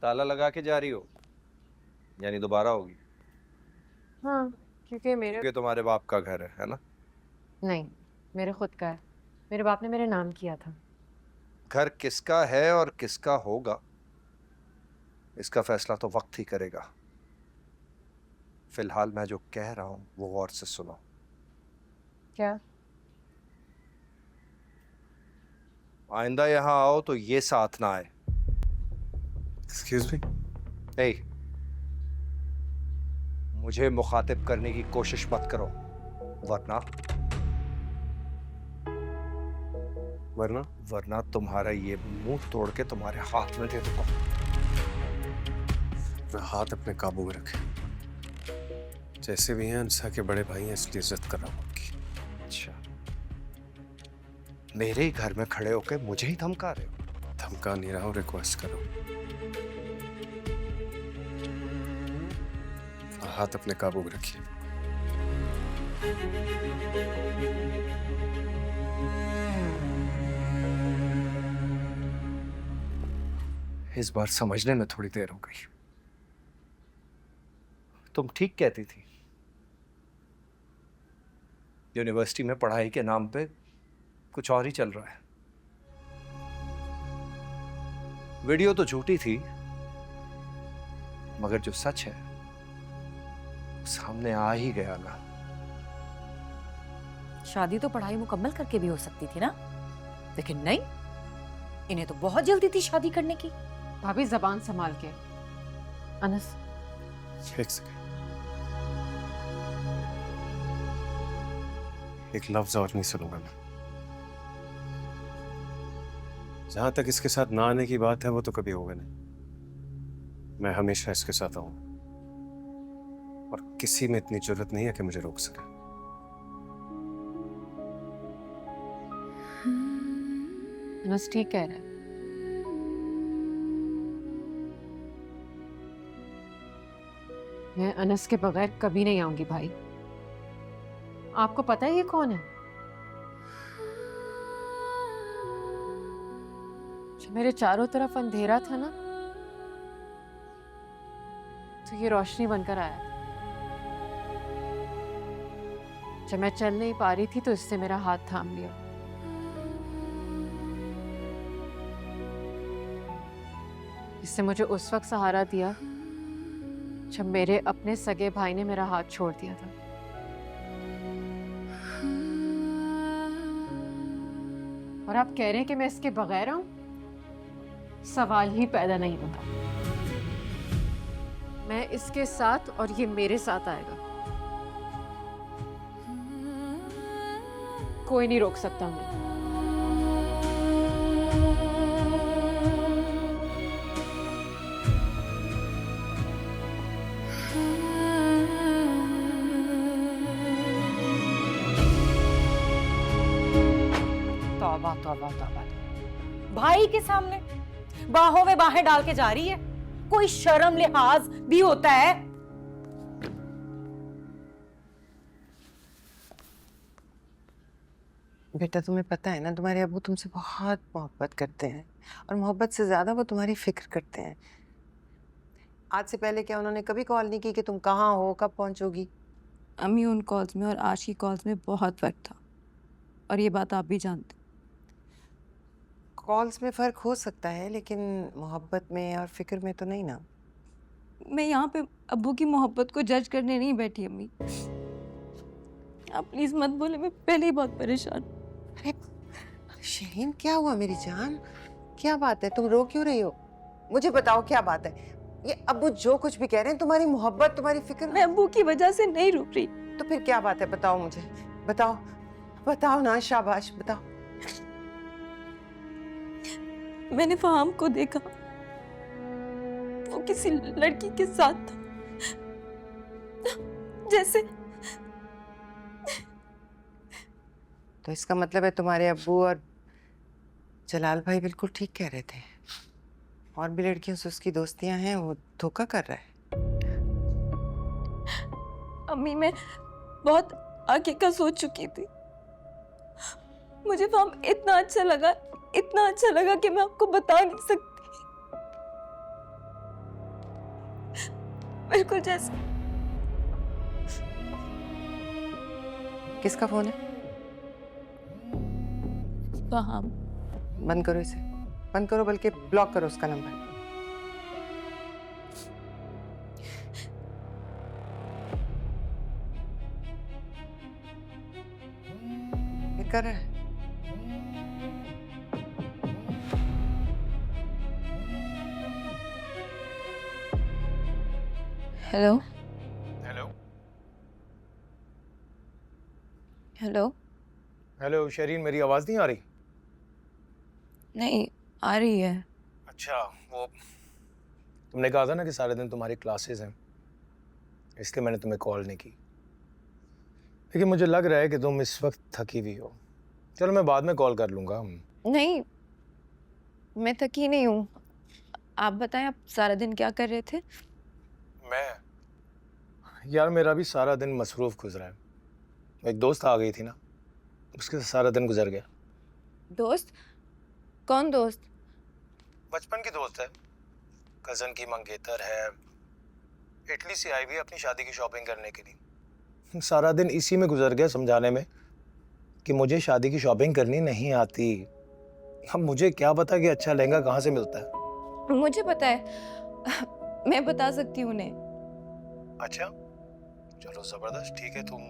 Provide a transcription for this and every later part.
ताला लगा के जा रही हो? यानी दोबारा होगी? हाँ, क्योंकि क्योंकि तुम्हारे बाप का घर है ना? नहीं, मेरे खुद का है। मेरे बाप ने मेरे नाम किया था। घर किसका है और किसका होगा, इसका फैसला तो वक्त ही करेगा। फिलहाल मैं जो कह रहा हूं वो गौर से सुनो। क्या? आइंदा यहां आओ तो ये साथ ना आए। Excuse me. ए, मुझे मुखातिब करने की कोशिश मत करो, वरना वरना वरना तुम्हारा ये मुंह तोड़ के तुम्हारे हाथ में दे दूंगा। हाथ अपने काबू में रखे। जैसे भी हैं अंसा के बड़े भाई हैं, इसलिए इज्जत कर रहा हूं उनकी। अच्छा, मेरे ही घर में खड़े होकर मुझे ही धमका रहे हो? धमका नहीं रहा हूं, रिक्वेस्ट कर रहा हूं। हाथ अपने काबू में रखिए। इस बार समझने में थोड़ी देर हो गई। तुम ठीक कहती थी, यूनिवर्सिटी में पढ़ाई के नाम पे कुछ और ही चल रहा है। वीडियो तो झूठी थी, मगर जो सच है सामने आ ही गया ना। शादी तो पढ़ाई मुकम्मल करके भी हो सकती थी ना, लेकिन नहीं, इन्हें तो बहुत जल्दी थी शादी करने की। भाभी जबान संभाल के। अनस, एक सेकंड, एक लफ्ज और नहीं सुनूंगा मैं। जहां तक इसके साथ ना आने की बात है वो तो कभी होगा नहीं। मैं हमेशा इसके साथ आऊंगा और किसी में इतनी जरूरत नहीं है कि मुझे रोक सके। अनस ठीक कह रहा है। मैं अनस के बगैर कभी नहीं आऊंगी भाई। आपको पता है ये कौन है? जब मेरे चारों तरफ अंधेरा था ना, तो ये रोशनी बनकर आया था। जब मैं चल नहीं पा रही थी तो इससे मेरा हाथ थाम लिया। इससे मुझे उस वक्त सहारा दिया जब मेरे अपने सगे भाई ने मेरा हाथ छोड़ दिया था। और आप कह रहे हैं कि मैं इसके बगैर आऊं? सवाल ही पैदा नहीं होता। मैं इसके साथ और ये मेरे साथ आएगा। कोई नहीं रोक सकता मुझे। तौबा तौबा तौबा, भाई के सामने बाहों में बाहें डाल के जा रही है। कोई शर्म लिहाज भी होता है? बेटा, तुम्हें पता है ना, तुम्हारे अब्बू तुमसे बहुत मोहब्बत करते हैं और मोहब्बत से ज्यादा वो तुम्हारी फिक्र करते हैं। आज से पहले क्या उन्होंने कभी कॉल नहीं की कि तुम कहाँ हो, कब पहुंचोगी? अम्मी, उन कॉल्स में और आज की कॉल्स में बहुत फ़र्क था, और ये बात आप भी जानते। कॉल्स में फ़र्क हो सकता है, लेकिन मोहब्बत में और फिक्र में तो नहीं ना। मैं यहाँ पे अब्बू की मोहब्बत को जज करने नहीं बैठी अम्मी। आप प्लीज़ मत बोले, मैं पहले ही बहुत परेशान। अरे शहीन, क्या हुआ मेरी जान? क्या बात है? तुम रो क्यों रही हो? मुझे बताओ क्या बात है। ये अब्बू जो कुछ भी कह रहे हैं, तुम्हारी मोहब्बत, तुम्हारी फिक्र। मैं अब्बू की वजह से नहीं रुक रही। तो फिर क्या बात है? बताओ मुझे, बताओ, बताओ ना, शाबाश बताओ। मैंने फहाम को देखा, वो किसी लड़की के साथ था, जैसे। तो इसका मतलब है तुम्हारे अब्बू और जलाल भाई बिल्कुल ठीक कह रहे थे। और भी लड़कियों से उसकी दोस्तियां हैं, वो धोखा कर रहा है। अम्मी, मैं बहुत आगे का सोच चुकी थी। मुझे फहाम इतना अच्छा लगा कि मैं आपको बता नहीं सकती। बिल्कुल जैसे। किसका फोन है? हाँ, बंद करो इसे, बंद करो, बल्कि ब्लॉक करो उसका नंबर। ये कर रहा है। Hello hello hello. Hello Shareen, मेरी आवाज़ नहीं आ रही? नहीं आ रही है। अच्छा, वो तुमने कहा था ना कि सारे दिन तुम्हारी क्लासेस हैं, इसलिए मैंने तुम्हें कॉल नहीं की। लेकिन मुझे लग रहा है कि तुम इस वक्त थकी हुई हो। चलो मैं बाद में कॉल कर लूँगा। नहीं, मैं थकी नहीं हूँ। आप बताएं, आप सारा दिन क्या कर रहे थे? मैं यार, मेरा भी सारा दिन मसरूफ़ गुजरा है। एक दोस्त आ गई थी ना, उसके साथ सारा दिन गुजर गया। दोस्त? कौन दोस्त? बचपन की दोस्त है, कज़न की मंगेतर है, इटली से आई हुई है अपनी शादी की शॉपिंग करने के लिए। सारा दिन इसी में गुजर गया, समझाने में कि मुझे शादी की शॉपिंग करनी नहीं आती। अब मुझे क्या पता कि अच्छा लहंगा कहाँ से मिलता है। मुझे पता है, मैं बता सकती हूँ उन्हें। अच्छा, चलो ज़बरदस्त, ठीक है, तुम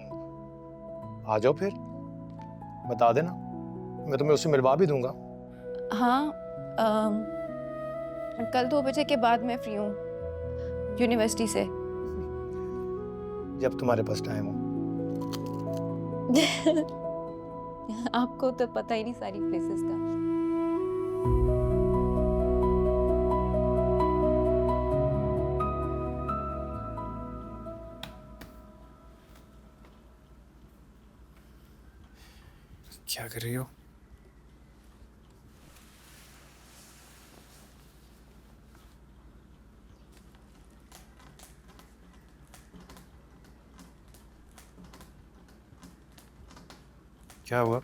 आ जाओ फिर, बता देना, मैं तुम्हें उससे मिलवा भी दूंगा। हाँ, कल 2 बजे के बाद मैं फ्री हूँ यूनिवर्सिटी से। जब तुम्हारे पास टाइम हो। आपको तो पता ही नहीं सारी प्लेसेस का। क्या कर रही हो? क्या हुआ?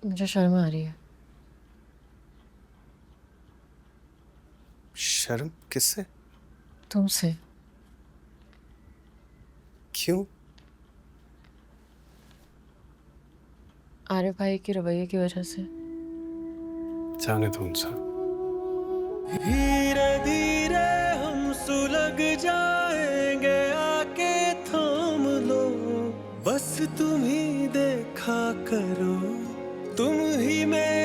मुझे शर्म आ रही है। शर्म? किससे? तुमसे। क्यों? आरिफ भाई के रवैये की वजह से। जाने दो उनसे। धीरे धीरे हम सुलग जाएंगे, आके थाम लो, बस तुम ही देखा करो, तुम ही मेरे